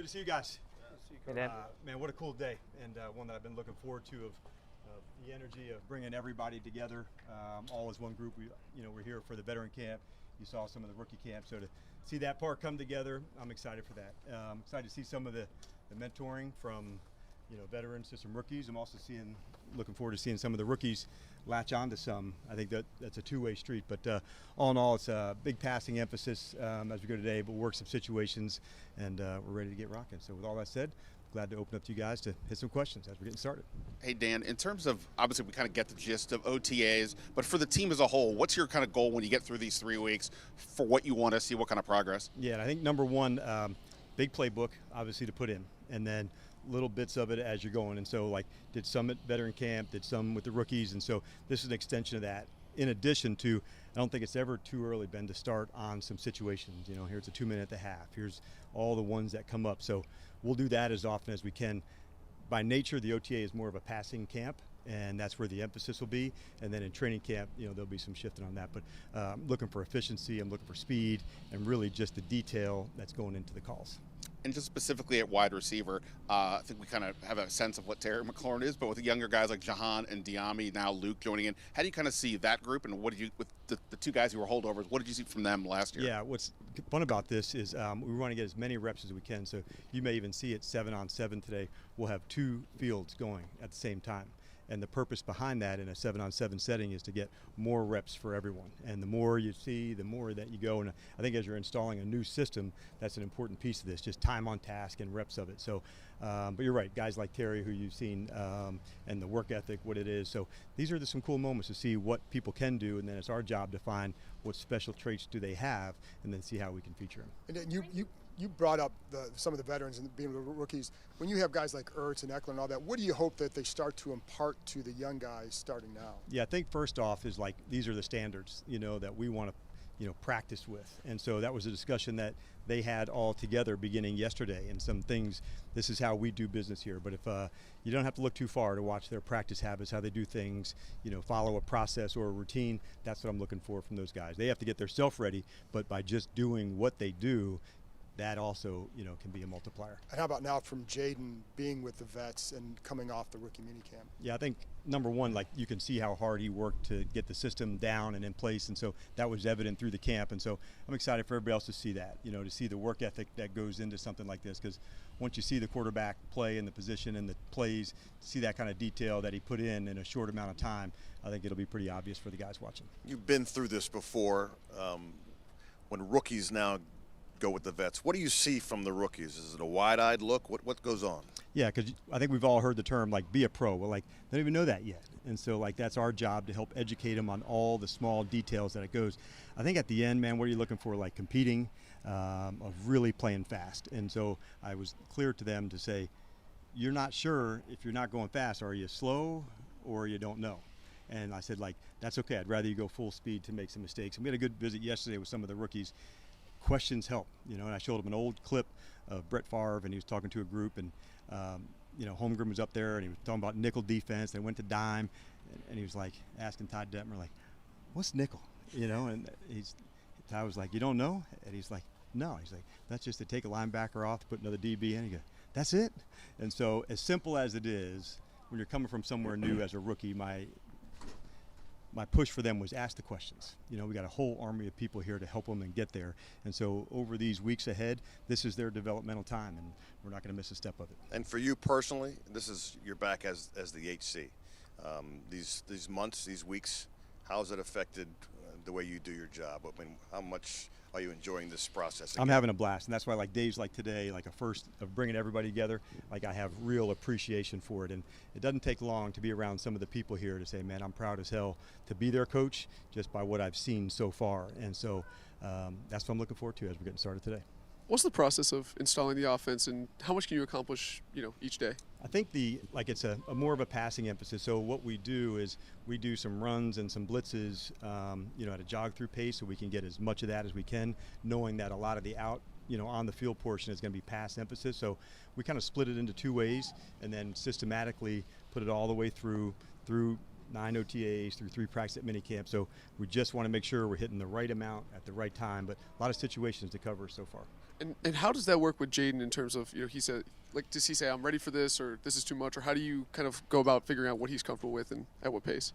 to see you guys. Hey, Dan. Man, what a cool day, and one that I've been looking forward to of the energy of bringing everybody together, all as one group. We're here for the veteran camp. You saw some of the rookie camp, so to see that part come together, I'm excited for that. Excited to see some of the mentoring from veterans to some rookies. I'm also looking forward to seeing some of the rookies latch on to some. I think that's a two-way street, but all in all, it's a big passing emphasis as we go today, but work some situations, and we're ready to get rocking. So with all that said, glad to open up to you guys to hit some questions as we're getting started. Hey, Dan, in terms of, obviously we kind of get the gist of OTAs, but for the team as a whole, what's your kind of goal when you get through these 3 weeks for what you want to see, what kind of progress? Yeah, and I think number one, big playbook, obviously, to put in, and then little bits of it as you're going. And so, like, did some at veteran camp, did some with the rookies, and so this is an extension of that. In addition to, I don't think it's ever too early, Ben, to start on some situations. Here's a 2 minute at the half. Here's all the ones that come up. So we'll do that as often as we can. By nature, the OTA is more of a passing camp, and that's where the emphasis will be. And then in training camp, there'll be some shifting on that. But I'm looking for efficiency, I'm looking for speed, and really just the detail that's going into the calls. And just specifically at wide receiver, I think we kind of have a sense of what Terry McLaurin is, but with the younger guys like Jahan and Diami, now Luke joining in, how do you kind of see that group, and what did you, with the two guys who were holdovers, what did you see from them last year? Yeah, what's fun about this is we want to get as many reps as we can, so you may even see it 7-on-7 today. We'll have 2 fields going at the same time. And the purpose behind that in a 7-on-7 setting is to get more reps for everyone. And the more you see, the more that you go. And I think as you're installing a new system, that's an important piece of this, just time on task and reps of it. So, but you're right, guys like Terry, who you've seen, and the work ethic, what it is. So these are some cool moments to see what people can do, and then it's our job to find what special traits do they have, and then see how we can feature them. And then you brought up some of the veterans and being the rookies. When you have guys like Ertz and Eckler and all that, what do you hope that they start to impart to the young guys starting now? Yeah, I think first off is like these are the standards, that we want to, practice with. And so that was a discussion that they had all together beginning yesterday, and some things, this is how we do business here. But if you don't have to look too far to watch their practice habits, how they do things, follow a process or a routine, that's what I'm looking for from those guys. They have to get their self ready, but by just doing what they do, that also, can be a multiplier. And how about now from Jaden being with the vets and coming off the rookie minicamp? Yeah, I think number one, like, you can see how hard he worked to get the system down and in place, and so that was evident through the camp. And so I'm excited for everybody else to see that, to see the work ethic that goes into something like this, because once you see the quarterback play in the position and the plays, see that kind of detail that he put in a short amount of time, I think it'll be pretty obvious for the guys watching. You've been through this before. When rookies now go with the vets, what do you see from the rookies? Is it a wide-eyed look? What goes on? Yeah, because I think we've all heard the term, like, be a pro. Well, like, they don't even know that yet. And so, like, that's our job to help educate them on all the small details that it goes. I think at the end, man, what are you looking for? Like, competing, of really playing fast. And so I was clear to them to say, you're not sure if you're not going fast. Are you slow or you don't know? And I said, like, that's okay. I'd rather you go full speed to make some mistakes. And we had a good visit yesterday with some of the rookies. Questions help, and I showed him an old clip of Brett Favre, and he was talking to a group, and Holmgren was up there, and he was talking about nickel defense. They went to dime, and he was like asking Todd Detmer, like, what's nickel? And Todd was like, you don't know? And he's like, no. He's like, that's just to take a linebacker off, put another DB in. He goes, that's it? And so as simple as it is, when you're coming from somewhere new as a rookie, my push for them was ask the questions. We got a whole army of people here to help them and get there. And so over these weeks ahead, this is their developmental time, and we're not going to miss a step of it. And for you personally, this is you're back as the HC. These months, these weeks, how has it affected the way you do your job? I mean, how much are you enjoying this process again? I'm having a blast, and that's why, like, days like today, like a first of bringing everybody together, like, I have real appreciation for it. And it doesn't take long to be around some of the people here to say, man, I'm proud as hell to be their coach just by what I've seen so far. And so that's what I'm looking forward to as we're getting started today. What's the process of installing the offense, and how much can you accomplish, each day? I think it's a more of a passing emphasis. So what we do is we do some runs and some blitzes, at a jog-through pace, so we can get as much of that as we can, knowing that a lot of the on the field portion is going to be pass emphasis. So we kind of split it into 2 ways, and then systematically put it all the way through 9 OTAs, through 3 practice at minicamp. So we just want to make sure we're hitting the right amount at the right time, but a lot of situations to cover so far. And how does that work with Jaden in terms of, he said, like, does he say, I'm ready for this, or this is too much, or how do you kind of go about figuring out what he's comfortable with and at what pace?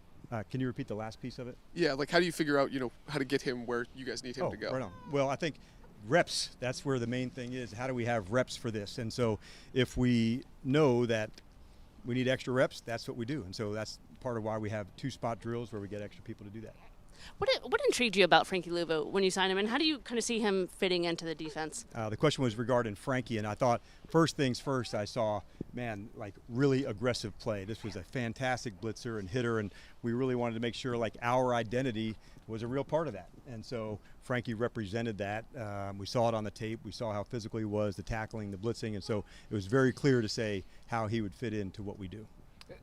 Can you repeat the last piece of it? Yeah, like how do you figure out, how to get him where you guys need him to go? Right on. Well, I think reps, that's where the main thing is. How do we have reps for this? And so if we know that we need extra reps, that's what we do. And so that's part of why we have 2 spot drills where we get extra people to do that. What intrigued you about Frankie Luvo when you signed him, and how do you kind of see him fitting into the defense? The question was regarding Frankie, and I thought first things first, I saw, like really aggressive play. This was a fantastic blitzer and hitter, and we really wanted to make sure like our identity was a real part of that. And so Frankie represented that. We saw it on the tape. We saw how physical he was, the tackling, the blitzing, and so it was very clear to say how he would fit into what we do.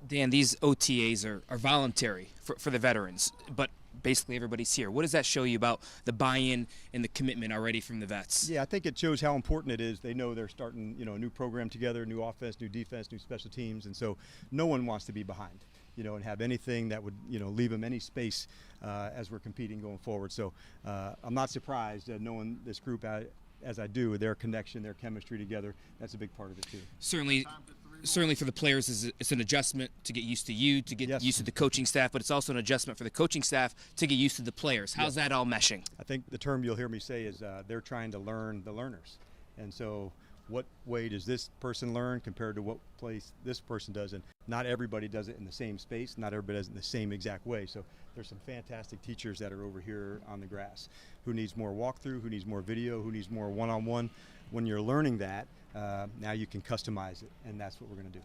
Dan, these OTAs are voluntary for the veterans, but basically everybody's here. What does that show you about the buy-in and the commitment already from the vets? Yeah, I think it shows how important it is. They know they're starting, a new program together, new offense, new defense, new special teams, and so no one wants to be behind, and have anything that would, leave them any space as we're competing going forward. So I'm not surprised knowing this group as I do, their connection, their chemistry together. That's a big part of it too. Certainly for the players, it's an adjustment to get used to you, to get used to the coaching staff, but it's also an adjustment for the coaching staff to get used to the players. How's that all meshing? I think the term you'll hear me say is they're trying to learn the learners. And so what way does this person learn compared to what place this person does? And not everybody does it in the same space. Not everybody does it in the same exact way. So there's some fantastic teachers that are over here on the grass. Who needs more walkthrough, who needs more video, who needs more one-on-one. When you're learning that, now you can customize it, and that's what we're going to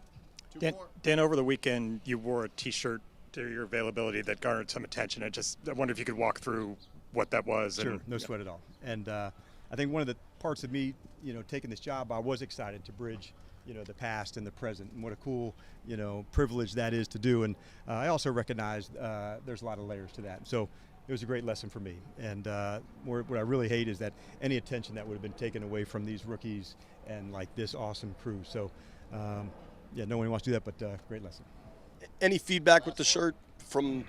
do. Dan, over the weekend, you wore a T-shirt to your availability that garnered some attention. I wonder if you could walk through what that was. Sure, no sweat at all. And I think one of the parts of me, taking this job, I was excited to bridge, the past and the present, and what a cool, privilege that is to do. And I also recognized there's a lot of layers to that. So it was a great lesson for me. And what I really hate is that any attention that would have been taken away from these rookies and like this awesome crew. So, no one wants to do that, but great lesson. Any feedback with the shirt from,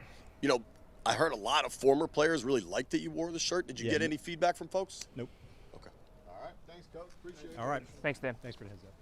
I heard a lot of former players really liked that you wore the shirt. Did you get any feedback from folks? Nope. Okay. All right. Thanks, Coach. Appreciate it. All right. Thanks, Dan. Thanks for the heads up.